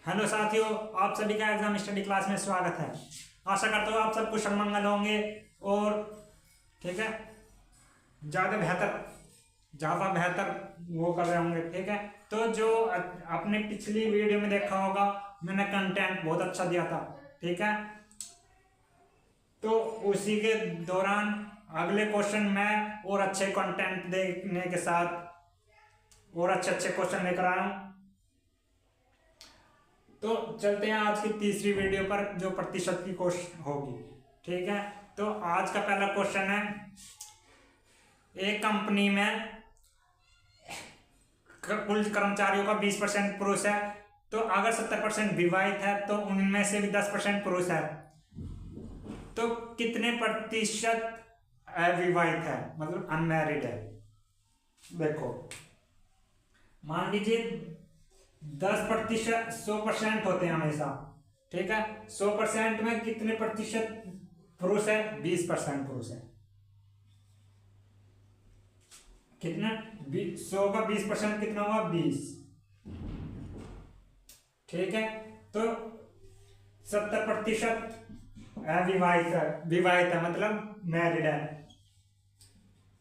Hello साथियों, आप सभी का एग्जाम स्टडी क्लास में स्वागत है। आशा करता हूँ आप सब कुशल मंगल होंगे और ठीक है ज़्यादा बेहतर वो कर रहे होंगे। ठीक है, तो जो आपने पिछली वीडियो में देखा होगा, मैंने कंटेंट बहुत अच्छा दिया था। ठीक है, तो उसी के दौरान अगले क्वेश्चन में और अच्छे कंटेंट देखने के साथ और अच्छे क्वेश्चन लेकर आया हूँ। तो चलते हैं आज की तीसरी वीडियो पर, जो प्रतिशत की क्वेश्चन होगी। ठीक है, तो आज का पहला क्वेश्चन है, एक कंपनी में कुल कर्मचारियों का 20% पुरुष है, तो अगर 70% विवाहित है तो उनमें से भी 10% पुरुष है, तो कितने प्रतिशत अविवाहित है, मतलब अनमैरिड है। देखो, मान लीजिए 10%, 100% होते हैं हमेशा। ठीक है, 100% में कितने प्रतिशत पुरुष है? 20% पुरुष है। कितना? 100 का 20% कितना हुआ? 20। ठीक है, तो 70% विवाहित है, मतलब मैरिड है।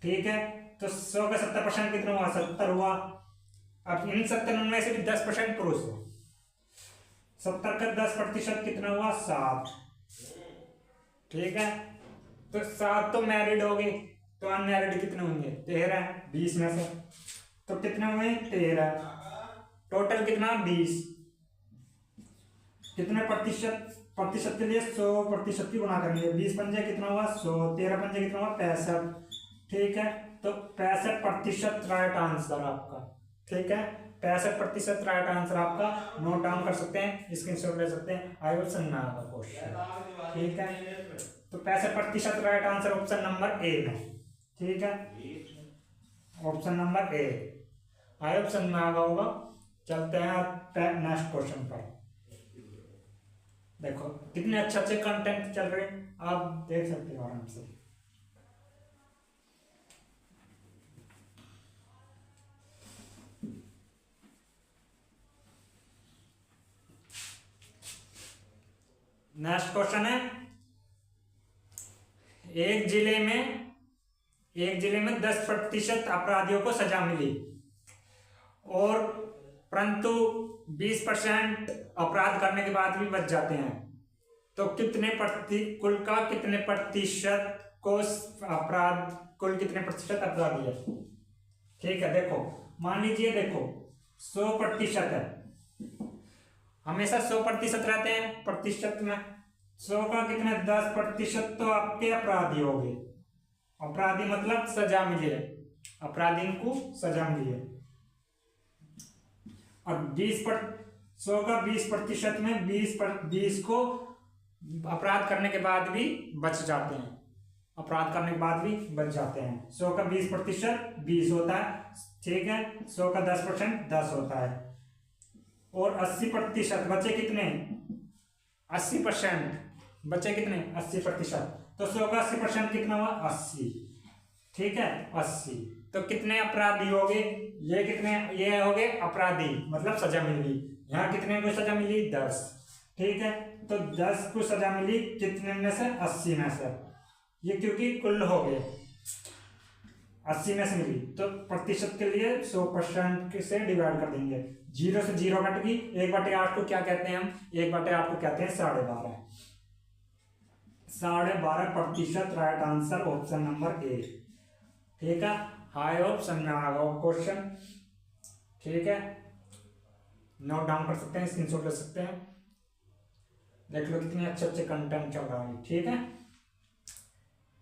ठीक है, तो 100 का 70% कितना हुआ? 70 हुआ। अब इन 70 में से भी 10% पुरुष है। 70 का 10% कितना हुआ? 7। ठीक है, तो 7 तो मैरिड हो गए, तो अनमैरिड कितने होंगे? 13। 20 में से तो कितने हुए? 13। टोटल कितना? 20। कितने प्रतिशत के लिए 100% की गुणा करेंगे। 20 पंजे कितना हुआ? 100। 13 पंजे कितना हुआ? 65। ठीक है, तो 65% राइट आंसर आपका। ठीक है, 65% राइट आंसर आपका। नोट डाउन कर सकते हैं, स्क्रीनशॉट ले सकते हैं। आई ऑप्शन में आपका क्वेश्चन। ठीक है, तो 65% right answer option number A में। ठीक है, ऑप्शन नंबर ए आई ऑप्शन में आ गया होगा। चलते हैं नेक्स्ट क्वेश्चन पर। देखो कितने अच्छे कंटेंट चल रहे हैं, आप देख सकते हो आराम से। नेक्स्ट क्वेश्चन है, एक जिले में 10% अपराधियों को सजा मिली और परंतु 20% अपराध करने के बाद भी बच जाते हैं, तो कितने कुल कितने प्रतिशत अपराधी है? ठीक है, देखो मान लीजिए, देखो 100% है, हमेशा 100% रहते हैं। प्रतिशत में 100 का कितने? 10% तो आपके अपराधी हो गए। अपराधी मतलब सजा मिली है, अपराधी को सजा मिली है। और 100 का 20% में 20 को अपराध करने के बाद भी बच जाते हैं। अपराध करने के बाद भी बच जाते हैं। 100 का 20% 20 होता है। ठीक है, 100 का 10% 10 होता है। और 80% बचे कितने? 80% बचे कितने? 80%। तो 100 का 80% कितना हुआ? 80। ठीक है, 80। तो कितने अपराधी हो गए? ये कितने? ये हो गए अपराधी, मतलब सजा मिली। यहाँ कितने को सजा मिली? 10। ठीक है, तो 10 को सजा मिली कितने में से? 80 में से। ये क्योंकि कुल हो गए 80 में से मिली, तो प्रतिशत के लिए 100% से डिवाइड कर देंगे। 0 से 0 कट गई। 1/8 को क्या कहते हैं हम? 1/8 को कहते हैं 12.5। 12.5% राइट आंसर ऑप्शन नंबर ए। ठीक है, हाई ऑप्शन में आ गया क्वेश्चन। ठीक है, नोट डाउन कर सकते हैं, स्क्रीनशॉट ले सकते हैं। देख लो कितने अच्छे कंटेंट चल रहा है। ठीक है,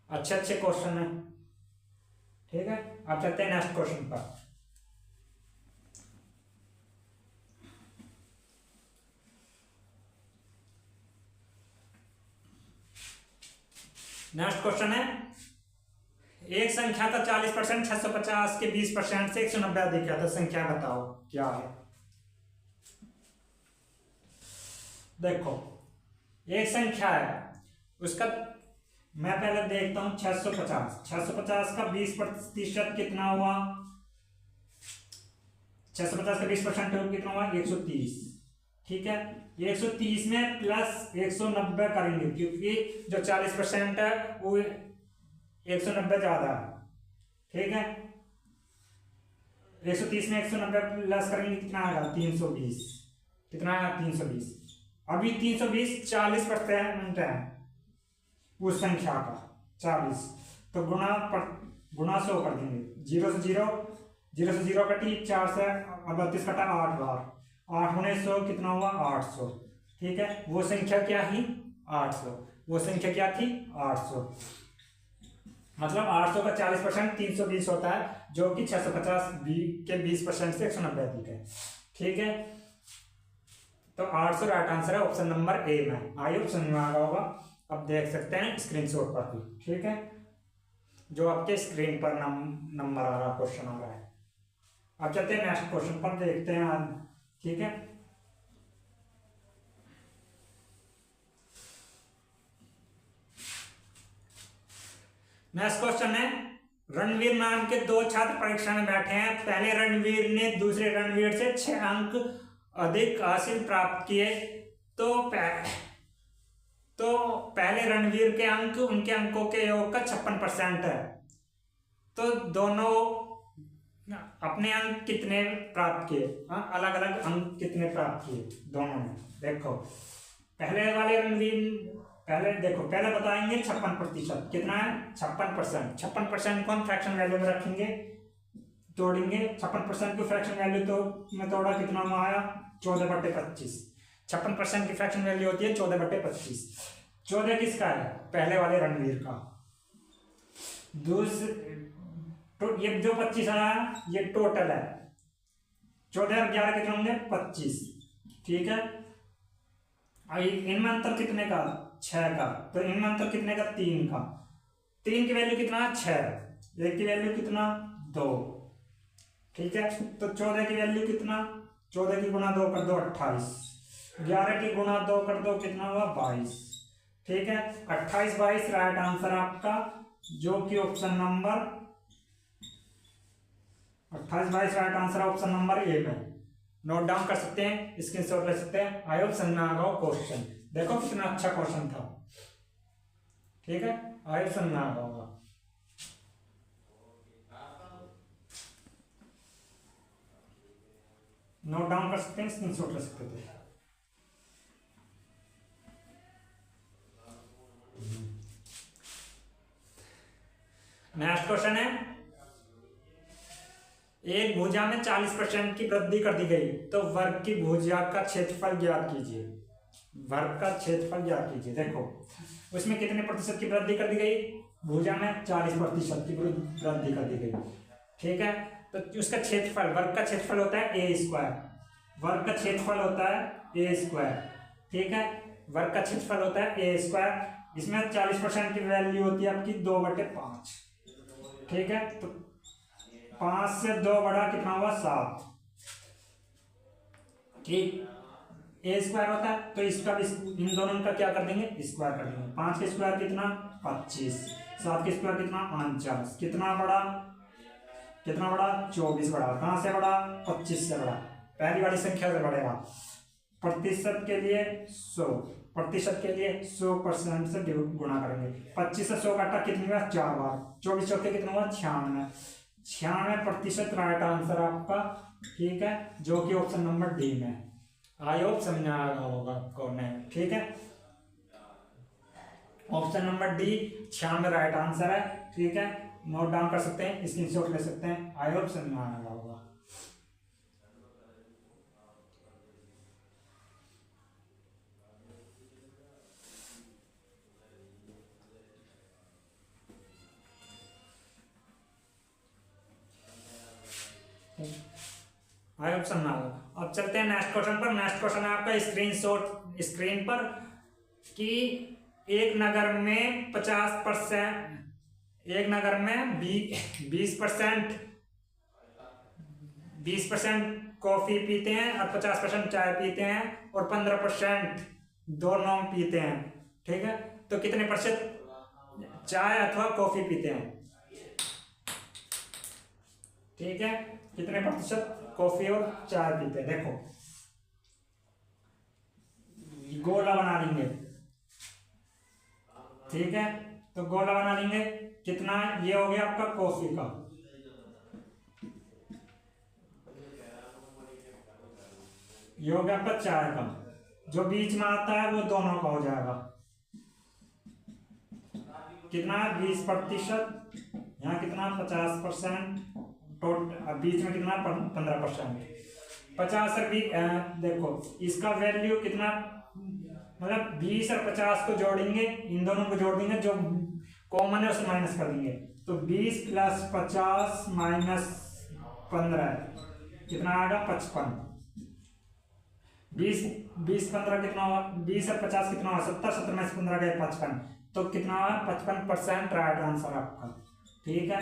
अच्छे क्वेश्चन है। ठीक है, अब चलते हैं नेक्स्ट क्वेश्चन पर। नेक्स्ट क्वेश्चन है, एक संख्या का 40% 650 के 20% से 190 अधिक है, तो संख्या बताओ क्या है। देखो एक संख्या है, उसका मैं पहले देखता हूं 650 का 20% कितना हुआ? 650 का 20% कितना हुआ? 130। ठीक है, 130 में प्लस 190 करेंगे क्योंकि जो 40% है वो 190 ज्यादा है। ठीक है, 130 में 190 प्लस करेंगे कितना आएगा 320। कितना आएगा 320। अभी 320 40% है उस संख्या का 40, तो गुणा 100 कर देंगे। 0 से 0 कटी, 4 से 32 कटा 8 बार, 8 गुणे 100 कितना हुआ 800। ठीक है, वो संख्या क्या थी 800, वो संख्या क्या थी 800। मतलब 800 का 40% 320 होता है, जो कि 650 के 20% से 190 अधिक है। ठीक है, तो 800 राइट आंसर है ऑप्शन नंबर ए में। आई होप समझ में आ रहा होगा। अब देख सकते हैं स्क्रीनशॉट पर भी। ठीक है, जो आपके स्क्रीन पर नंबर आ रहा, क्वेश्चन आ रहा है। अब चलते हैं नेक्स्ट क्वेश्चन पर, देखते हैं। ठीक है, नेक्स्ट क्वेश्चन है, रणवीर नाम के दो छात्र परीक्षा में बैठे हैं। पहले रणवीर ने दूसरे रणवीर से 6 अंक अधिक हासिल प्राप्त किए, तो पहले रणवीर के अंक उनके अंकों के योग का 56% है। तो दोनों अपने अंक कितने प्राप्त किए, अलग अलग अंक कितने प्राप्त किए दोनों ने। देखो पहले वाले रणवीर, पहले बताएंगे 56%। कितना है 56%। 56% को हम फ्रैक्शन वैल्यू में रखेंगे, तोड़ेंगे। 56% की फ्रैक्शन वैल्यू तो में तोड़ा, कितना में आया 14/25। 56% की फ्रैक्शन वैल्यू होती है 14/25। 14 किसका है, पहले वाले रणवीर का। तो ये जो 25 आया ये टोटल है। 14 और 11 कितने होंगे 25। ठीक है, इनमें अंतर कितने का 6 का, तो इनमें अंतर कितने का 3 का। 3 की वैल्यू कितना 6, 1 की वैल्यू कितना 2। ठीक है, तो 14 की वैल्यू कितना, 14 की गुणा 2 कर दो 28, 11 की गुणा 2 कर दो कितना हुआ 22। ठीक है, 28 22 राइट आंसर आपका, जो कि option number 28 22 right answer option number A में। नोट डाउन कर सकते हैं, स्क्रीनशॉट ले सकते हैं। आई होप समझ में आ गया क्वेश्चन। देखो कितना अच्छा क्वेश्चन था। ठीक है, आई होप समझ में आ गया होगा। नोट डाउन कर सकते हैं, स्क्रीनशॉट ले सकते थे। नेक्स्ट क्वेश्चन है, एक भुजा में 40% की वृद्धि कर दी गई, तो वर्ग की भुजा का क्षेत्रफल ज्ञात कीजिए। वर्ग का क्षेत्रफल ज्ञात कीजिए। देखो उसमें कितने प्रतिशत की वृद्धि कर दी गई, भुजा में 40% की वृद्धि कर दी गई। ठीक है, तो उसका क्षेत्रफल, वर्ग का क्षेत्रफल होता है ए स्क्वायर। वर्ग का क्षेत्रफल होता है ए स्क्वायर। ठीक है, वर्ग का क्षेत्रफल होता है ए स्क्वायर। इसमें 40% की वैल्यू होती है आपकी 2/5। ठीक है, तो 5 से 2 बड़ा कितना हुआ 7। ठीक, ए स्क्वायर होता है, तो इसका भी इन दोनों का क्या कर देंगे स्क्वायर कर देंगे। 5 के स्क्वायर कितना 25, 7 के स्क्वायर कितना 49। कितना बड़ा 24 बड़ा। कहां से बड़ा 25 से बड़ा, पहली वाली संख्या से बढ़ेगा। प्रतिशत के लिए 100, प्रतिशत के लिए 100% से गुणा करेंगे। 25 से 100 काटा कितनी बार 4 बार, 24 चौके कितना हुआ 96। 96% राइट आंसर आपका। ठीक है, जो कि ऑप्शन नंबर डी में। आई होप समझ में आ रहा होगा आपको। नहीं, ठीक है, option number D 96 right answer है। ठीक है, नोट डाउन कर सकते हैं, स्क्रीनशॉट ले सकते हैं। आई होप समझ में आ रहा होगा। आई होप समझ में आ रहा। अब चलते हैं नेक्स्ट क्वेश्चन पर। नेक्स्ट क्वेश्चन है आपका स्क्रीनशॉट स्क्रीन पर, कि एक नगर में 50%, एक नगर में 20% कॉफी पीते हैं और 50% चाय पीते हैं और 15% दोनों पीते हैं। ठीक है, तो कितने प्रतिशत चाय अथवा कॉफी पीते हैं। ठीक है, कितने प्रतिशत कॉफी और चाय पीते हैं। देखो गोला बना लेंगे, ठीक है। तो गोला बना लेंगे, कितना ये हो गया आपका कॉफी का, ये हो गया आपका चाय का, जो बीच में आता है वो दोनों का हो जाएगा, कितना 20%, यहाँ कितना 50%, बीच में कितना 15%। 50 और 20 देखो इसका वैल्यू कितना, मतलब 20 और 50 को जोड़ेंगे, इन दोनों को जोड़ देंगे, जो कॉमन है उसे माइनस कर देंगे, तो 20 + 50 - 15 कितना आएगा 55। 20 20 15 कितना हुआ, 20 और 50 कितना हुआ 70, 70 में से 15 गए 55, तो कितना हुआ 55% राइट आंसर आपका, ठीक है।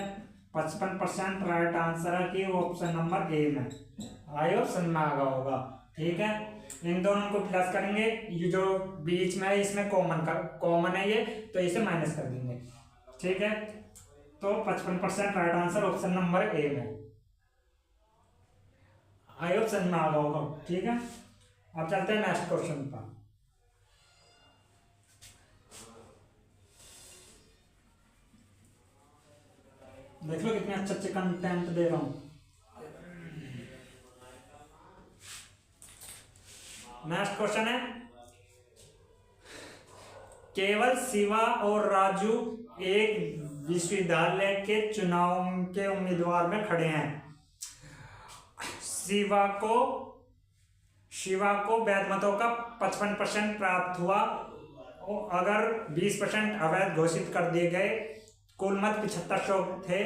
55% राइट आंसर है कि ऑप्शन नंबर ए में, आई ऑप्शन में आ गया होगा, ठीक है। इन दोनों को प्लस करेंगे, ये जो बीच में है इसमें कॉमन है ये, तो इसे माइनस कर देंगे, ठीक है। तो 55% right answer option number A में, आई ऑप्शन में आ गया होगा, ठीक है। अब चलते हैं नेक्स्ट क्वेश्चन पर। देख लो कितने अच्छे अच्छे कंटेंट दे रहा हूं। नेक्स्ट क्वेश्चन है, केवल शिवा और राजू एक विश्वविद्यालय के चुनाव के उम्मीदवार में खड़े हैं। शिवा को वैध मतों का 55% प्राप्त हुआ, और अगर 20% अवैध घोषित कर दिए गए, कुल मत 7500 थे,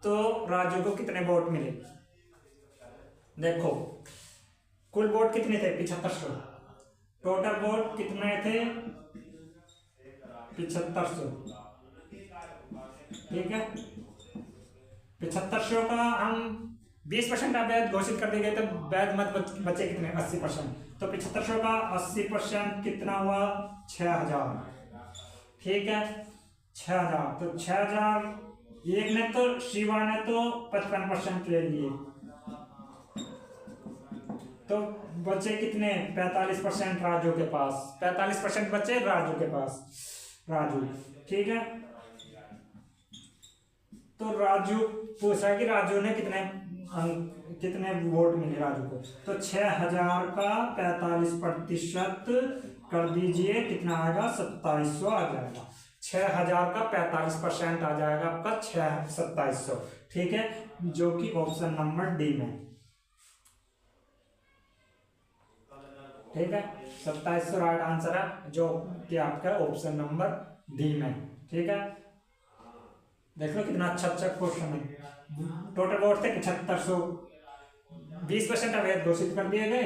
तो राजू को कितने वोट मिले। देखो कुल वोट कितने थे 7500, टोटल वोट कितने थे 7500, ठीक है। 7500 का हम 20% अवैध घोषित कर दिए गए, तो वैध मत बचे कितने 80%, तो 7500 का 80% कितना हुआ 6000, ठीक है। 6000, तो 6000 एक ने तो शिवा ने तो 55% ले लिए, तो बचे कितने 45% राजू के पास, 45% बचे राजू के पास, राजू, ठीक है। तो राजू पूछ रहा है कि राजू ने कितने वोट मिले राजू को, तो 6000 का 45% कर दीजिए, कितना आएगा 2700 आ जाएगा। 6000 का 45% आ जाएगा आपका 2700, ठीक है, जो कि ऑप्शन नंबर डी में, ठीक है। 2700 राइट आंसर है, जो कि आपका ऑप्शन नंबर डी में, ठीक है। देख लो कितना अच्छा अच्छा क्वेश्चन है। टोटल वोट थे 7500, 20% अवैध घोषित कर दिए गए,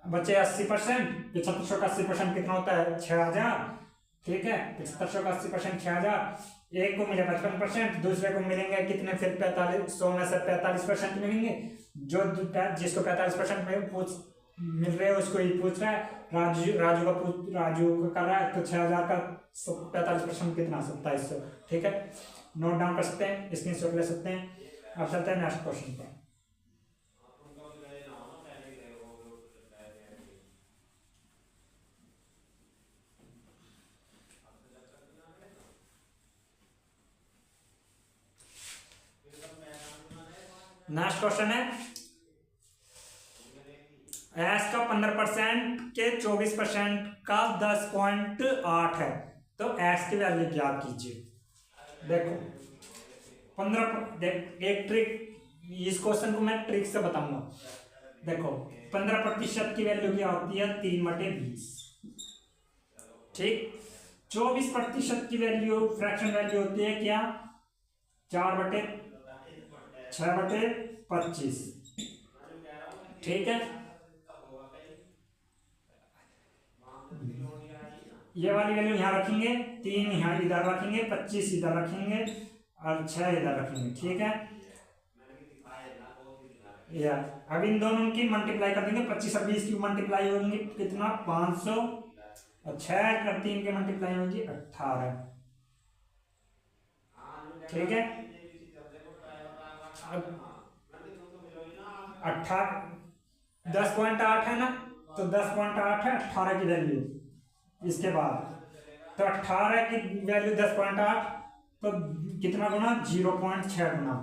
बचे 80%, 7500 का 80% कितना होता है 6000, ठीक है। 7500 का 80% 6000, एक को मिले 55%, दूसरे को मिलेंगे कितने फिर 4500 में से 45% मिलेंगे, जो जिसको 45% में मिल रहे हैं उसको ही पूछ रहा है, राजू का कर रहा है, तो 6000 का 45% कितना 2700, ठीक है। नोट डाउन कर सकते हैं, स्क्रीनशॉट ले सकते हैं। अब चलते हैं नेक्स्ट क्वेश्चन पर। नेक्स्ट क्वेश्चन है, एस का 15% के 24% का 10.8 है, तो एस की वैल्यू ज्ञात कीजिए। देखो 15, एक ट्रिक, इस क्वेश्चन को मैं ट्रिक से बताऊंगा। देखो 15% की वैल्यू क्या होती है 3/20, ठीक। 24% की वैल्यू फ्रैक्शन वैल्यू होती है क्या 4/6/25, ठीक है। ये वाली वैल्यू यहाँ रखेंगे, 3 यहाँ इधर रखेंगे, 25 इधर रखेंगे और 6 इधर रखेंगे, ठीक है। या अब इन दोनों की मल्टीप्लाई कर देंगे, 25 और 20 की मल्टीप्लाई होंगी कितना 500, और 6 और 3 की मल्टीप्लाई होगी 18, ठीक है। 10.8 है ना, तो 10.8 है 18 की वैल्यू, इसके बाद तो 18 की वैल्यू 10.8, तो कितना गुना 0.6 गुना,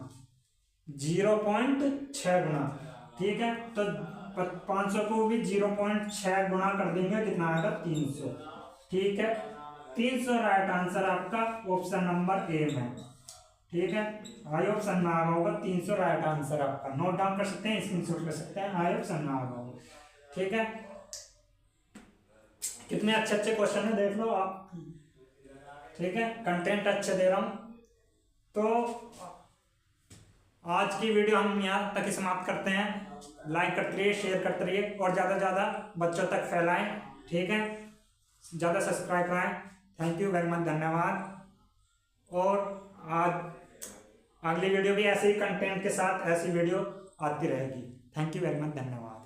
0.6 गुना। ठीक है, तो 500 को भी 0.6 गुना कर देंगे, कितना आएगा 300। ठीक है, 300 राइट आंसर आपका ऑप्शन नंबर ए में। ठीक है, आई ऑप्शन में आ रहा होगा 300 राइट आंसर आपका। नोट डाउन कर सकते हैं, स्क्रीनशॉट कर सकते हैं, आई ऑप्शन में आ रहा होगा। ठीक है, कितने अच्छे अच्छे क्वेश्चन है देख लो आप। ठीक है, कंटेंट अच्छे दे रहा हूं। तो आज की वीडियो हम यहाँ तक ही समाप्त करते हैं। लाइक करते रहिए, शेयर करते रहिए और ज़्यादा से ज़्यादा बच्चों तक फैलाएं। ठीक है, ज़्यादा सब्सक्राइब कराएं। थैंक यू वेरी मच, धन्यवाद। और आज अगली वीडियो भी ऐसे ही कंटेंट के साथ ऐसी वीडियो आती रहेगी। थैंक यू वेरी मच, धन्यवाद।